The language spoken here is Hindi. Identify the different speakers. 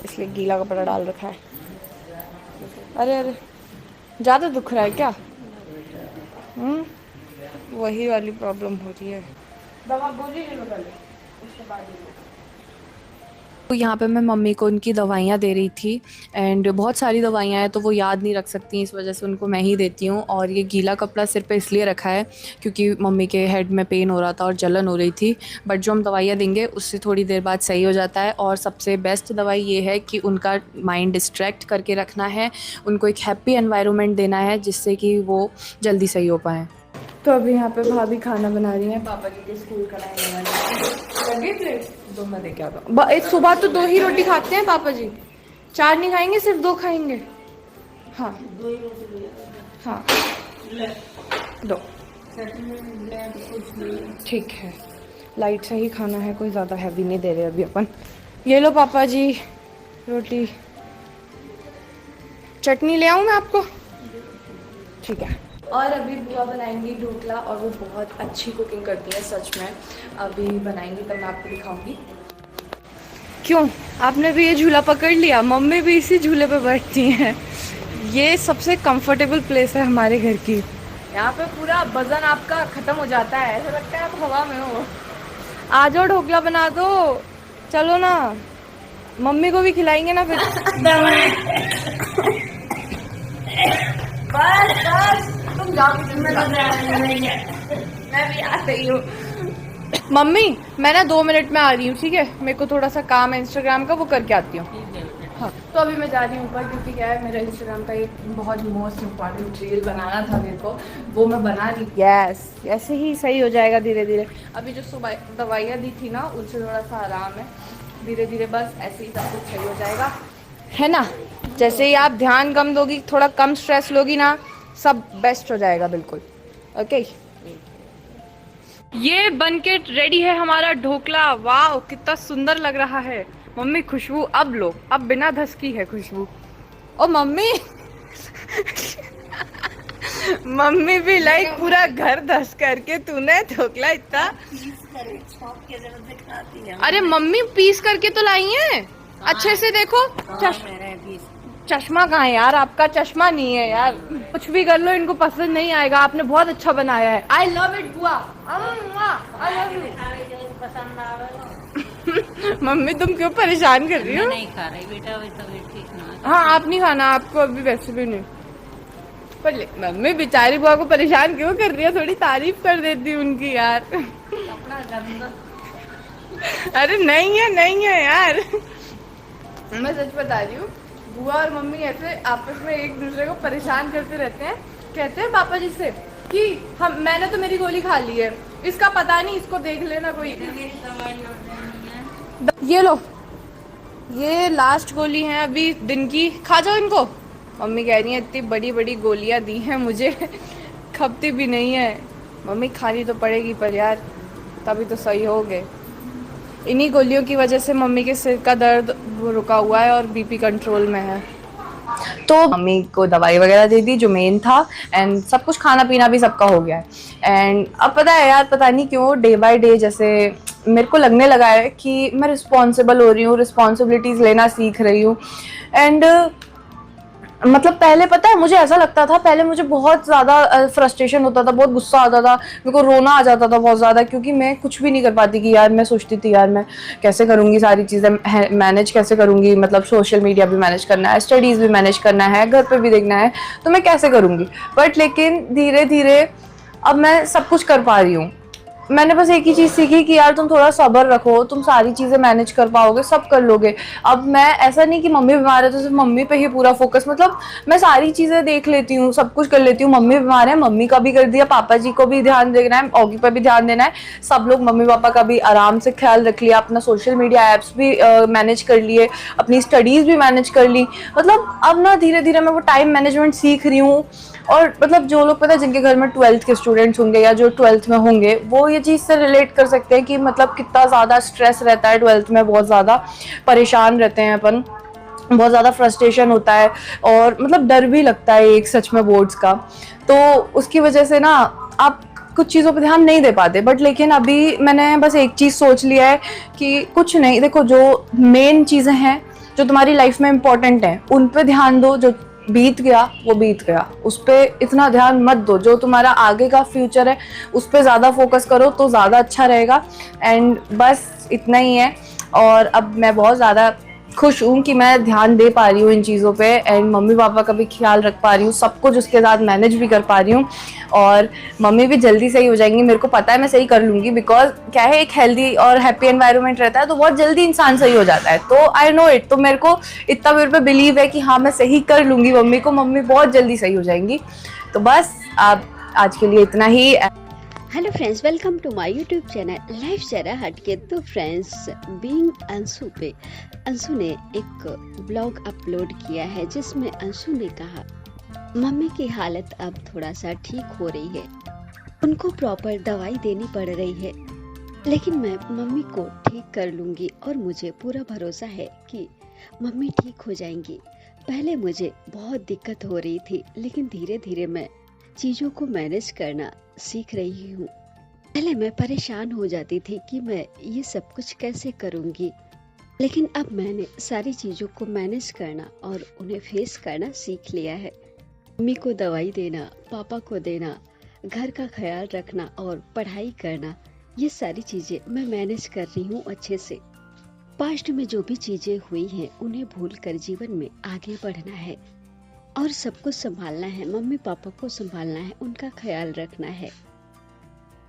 Speaker 1: इसलिए गीला कपड़ा डाल रखा है। अरे अरे, ज़्यादा दुख रहा है क्या? वही वाली प्रॉब्लम हो रही है। दवा गोली ले लो पहले, उसके बाद तो यहाँ पे मैं मम्मी को उनकी दवाइयाँ दे रही थी एंड बहुत सारी दवाइयाँ हैं तो वो याद नहीं रख सकती, इस वजह से उनको मैं ही देती हूँ। और ये गीला कपड़ा सिर पे इसलिए रखा है क्योंकि मम्मी के हेड में पेन हो रहा था और जलन हो रही थी, बट जो हम दवाइयाँ देंगे उससे थोड़ी देर बाद सही हो जाता है। और सबसे बेस्ट दवाई ये है कि उनका माइंड डिस्ट्रैक्ट करके रखना है, उनको एक हैप्पी एनवायरनमेंट देना है जिससे कि वो जल्दी सही हो पाएँ। तो अभी यहाँ पे भाभी खाना बना रही हैं, पापा जी के स्कूल का टाइम लगे थे, दो मैं दे के आता हूँ। सुबह तो 2 ही रोटी खाते हैं पापा जी, 4 नहीं खाएंगे, सिर्फ 2 खाएंगे। हाँ हाँ, 2 ठीक है। लाइट से ही खाना है, कोई ज़्यादा हैवी नहीं दे रहे अभी अपन। ये लो पापा जी रोटी, चटनी ले आऊँ मैं आपको? ठीक है। और अभी बुआ बनाएंगी ढोकला और वो बहुत अच्छी कुकिंग करती है सच में। अभी बनाएंगी तब मैं आपको दिखाऊंगी। क्यों आपने भी ये झूला पकड़ लिया? मम्मी भी इसी झूले पे बैठती हैं। ये सबसे कंफर्टेबल प्लेस है हमारे घर की। यहाँ पे पूरा वजन आपका ख़त्म हो जाता है, ऐसा लगता है आप हवा में हो। आ जाओ ढोकला बना दो, चलो ना, मम्मी को भी खिलाएंगे ना फिर। बस बस तुम जाओ, मैं भी आ रही हूँ। मम्मी मैं ना 2 मिनट में आ रही हूँ, ठीक है? मेरे को थोड़ा सा काम है इंस्टाग्राम का, वो करके आती हूँ। हाँ, तो अभी मैं जा रही हूँ ऊपर क्योंकि क्या है, मेरा इंस्टाग्राम का एक बहुत मोस्ट इम्पॉर्टेंट रील बनाना था मेरे को, वो मैं बना रही। यस, ऐसे ही सही हो जाएगा धीरे धीरे। अभी जो सुबह दवाइयाँ दी थी ना, उनसे थोड़ा सा आराम है, धीरे धीरे बस ऐसे ही सब कुछ सही हो जाएगा, है ना? जैसे ही आप ध्यान कम दोगी, थोड़ा कम स्ट्रेस लोगी ना, सब बेस्ट हो जाएगा बिल्कुल। ओके, ये बनके रेडी है हमारा ढोकला। वाह कितना सुंदर लग रहा है। मम्मी खुशबू अब लो, अब बिना धसकी है खुशबू। ओ मम्मी मम्मी भी लाइक पूरा घर धस करके तूने ढोकला इतना। अरे मम्मी पीस करके तो लाई है, अच्छे से देखो। चश्मा कहाँ है यार? आपका चश्मा नहीं है यार। कुछ भी कर लो, इनको पसंद नहीं आएगा। आपने बहुत अच्छा बनाया है। आई लव इट बुआ, आई लव यू। मम्मी तुम क्यों परेशान कर रही हो?
Speaker 2: नहीं खा रही बेटा, ठीक ना।
Speaker 1: हाँ आप नहीं खाना, आपको अभी वैसे भी नहीं। पर मम्मी बेचारी बुआ को परेशान क्यों कर रही है? थोड़ी तारीफ कर देती उनकी यार। अरे नहीं है, नहीं है यार, मैं सच बता रही हूँ। बुआ और मम्मी ऐसे आपस में एक दूसरे को परेशान करते रहते हैं। कहते हैं पापा जी से कि मैंने तो मेरी गोली खा ली है, इसका पता नहीं, इसको देख लेना कोई। ये लो, ये लास्ट गोली है अभी दिन की, खा जाओ इनको। मम्मी कह रही है इतनी बड़ी बड़ी गोलियां दी हैं मुझे, खपती भी नहीं है। मम्मी खानी तो पड़ेगी पर यार, तभी तो सही हो गए। इन्हीं गोलियों की वजह से मम्मी के सिर का दर्द रुका हुआ है और बीपी कंट्रोल में है। तो मम्मी को दवाई वगैरह दे दी जो मेन था, एंड सब कुछ खाना पीना भी सबका हो गया है। एंड अब पता है यार, पता नहीं क्यों डे बाय डे जैसे मेरे को लगने लगा है कि मैं रिस्पॉन्सिबल हो रही हूँ, रिस्पॉन्सिबिलिटीज़ लेना सीख रही हूँ। एंड मतलब पहले पता है मुझे ऐसा लगता था, पहले मुझे बहुत ज़्यादा फ्रस्ट्रेशन होता था, बहुत गुस्सा आता था, मेरे को रोना आ जाता था बहुत ज़्यादा, क्योंकि मैं कुछ भी नहीं कर पाती कि यार मैं सोचती थी यार मैं कैसे करूँगी सारी चीज़ें मैनेज, कैसे करूँगी, मतलब सोशल मीडिया भी मैनेज करना है, स्टडीज़ भी मैनेज करना है, घर पर भी देखना है, तो मैं कैसे करूँगी। बट लेकिन धीरे धीरे अब मैं सब कुछ कर पा रही हूँ। मैंने बस एक ही चीज़ सीखी कि यार तुम थोड़ा सब्र रखो, तुम सारी चीज़ें मैनेज कर पाओगे, सब कर लोगे। अब मैं ऐसा नहीं कि मम्मी बीमार है तो सिर्फ मम्मी पे ही पूरा फोकस, मतलब मैं सारी चीज़ें देख लेती हूँ, सब कुछ कर लेती हूँ। मम्मी बीमार है, मम्मी का भी कर दिया, पापा जी को भी ध्यान देना है, ऑगी पर भी ध्यान देना है, सब लोग मम्मी पापा का भी आराम से ख्याल रख लिया, अपना सोशल मीडिया ऐप्स भी मैनेज कर लिए, अपनी स्टडीज़ भी मैनेज कर ली। मतलब अब ना धीरे धीरे मैं वो टाइम मैनेजमेंट सीख रही हूँ। और मतलब जो लोग पता है जिनके घर में 12th के स्टूडेंट्स होंगे या जो 12th में होंगे, वो ये चीज़ से रिलेट कर सकते हैं कि मतलब कितना ज़्यादा स्ट्रेस रहता है 12th में, बहुत ज़्यादा परेशान रहते हैं अपन, बहुत ज़्यादा फ्रस्ट्रेशन होता है और मतलब डर भी लगता है एक सच में बोर्ड्स का। तो उसकी वजह से ना आप कुछ चीज़ों पे ध्यान नहीं दे पाते। बट लेकिन अभी मैंने बस एक चीज़ सोच लिया है कि कुछ नहीं, देखो जो मेन चीज़ें हैं जो तुम्हारी लाइफ में इंपॉर्टेंट है उन पे ध्यान दो। जो बीत गया वो बीत गया, उस पर इतना ध्यान मत दो। जो तुम्हारा आगे का फ्यूचर है उस पर ज़्यादा फोकस करो तो ज़्यादा अच्छा रहेगा। एंड बस इतना ही है। और अब मैं बहुत ज़्यादा खुश हूँ कि मैं ध्यान दे पा रही हूँ इन चीज़ों पे, एंड मम्मी पापा का भी ख्याल रख पा रही हूँ, सब कुछ उसके साथ मैनेज भी कर पा रही हूँ। और मम्मी भी जल्दी सही हो जाएंगी, मेरे को पता है मैं सही कर लूँगी। बिकॉज क्या है, एक हेल्दी और हैप्पी एनवायरनमेंट रहता है तो बहुत जल्दी इंसान सही हो जाता है। तो आई नो इट, तो मेरे को इतना मेरे पे बिलीव है कि हाँ मैं सही कर लूँगी मम्मी को, मम्मी बहुत जल्दी सही हो जाएंगी। तो बस आप आज के लिए इतना ही।
Speaker 3: Hello friends, welcome to my YouTube channel life जरा हटके। तो फ्रेंड्स, बीइंग अंशु पे अंशु ने एक ब्लॉग अपलोड किया है जिसमें अंशु ने कहा मम्मी की हालत अब थोड़ा सा ठीक हो रही है, उनको प्रॉपर दवाई देनी पड़ रही है, लेकिन मैं मम्मी को ठीक कर लूंगी और मुझे पूरा भरोसा है कि मम्मी ठीक हो जाएंगी। पहले मुझे बहुत दिक्कत हो रही थी, लेकिन धीरे धीरे मैं चीज़ों को मैनेज करना सीख रही हूँ। पहले मैं परेशान हो जाती थी कि मैं ये सब कुछ कैसे करूँगी, लेकिन अब मैंने सारी चीज़ों को मैनेज करना और उन्हें फेस करना सीख लिया है। मम्मी को दवाई देना, पापा को देना, घर का ख्याल रखना और पढ़ाई करना, ये सारी चीज़ें मैं मैनेज कर रही हूँ अच्छे से। पास्ट में जो भी चीज़ें हुई हैं उन्हें भूलकर जीवन में आगे बढ़ना है और सब कुछ संभालना है, मम्मी पापा को संभालना है, उनका ख्याल रखना है।